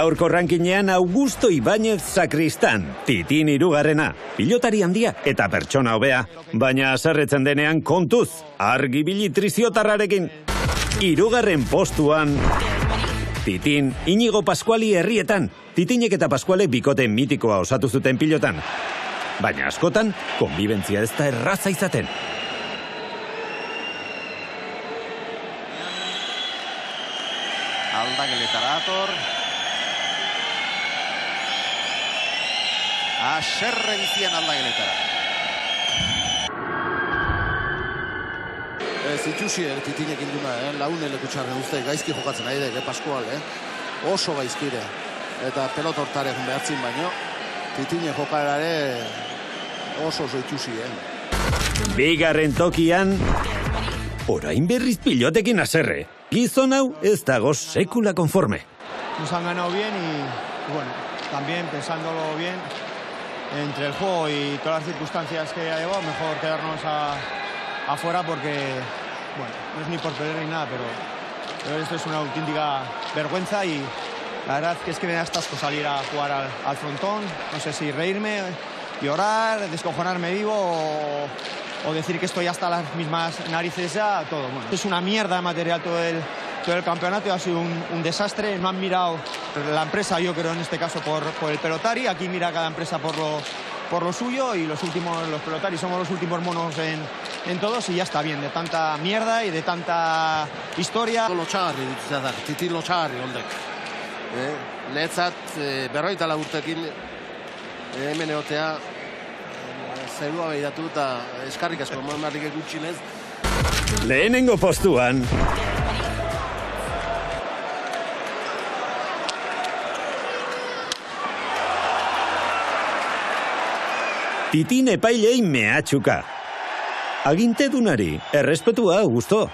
Gaurko rankinean Augusto Ibáñez Sacristán, Titin hirugarrena, pilotari handia eta pertsona hobea, baina haserretzen denean kontuz, argibili triziotarrarekin. Hirugarren postuan, Titin Inigo Pascuali herrietan, Titinek eta Pascuale bikote mitikoa osatu zuten pilotan. Baina askotan, konbibentzia ez da erraza izaten. Aldageletara ator. Haserre bizian aldageletara. Ez itxusi Titinek induna, laune lekutxarren uste, gaizki jokatzen nahi dek, Pascual, oso gaizkire. Eta pelotortare behartzin baino, Titinek jokarare oso itxusi, Bigarren tokian, orain berriz pilotekin haserre. Gizon hau ez dago sekula konforme. Nos han ganado bien y bueno, también pensándolo bien, entre el juego y todas las circunstancias que ha llevado, mejor quedarnos afuera porque, bueno, no es ni por perder ni nada, pero esto es una auténtica vergüenza y la verdad que es que me da hasta asco salir a jugar al frontón, no sé si reírme, llorar, descojonarme vivo o decir que estoy hasta las mismas narices ya, todo. Bueno, es una mierda de material todo el campeonato, ha sido un desastre. No han mirado la empresa, yo creo en este caso por el pelotari, aquí mira cada empresa por lo suyo y los pelotari somos los últimos monos en todos y ya está bien, de tanta mierda y de tanta historia. Lotxagarri dituzat, Titin lotxagarri holdek. Lehetzat, berroita urtekin hemen egotea, zerua behiratu eta eskarrik asko marrik egutxinez. Lehenengo postuan, Titin epailei mehatxuka. Agintedunari, errespetua, Augusto.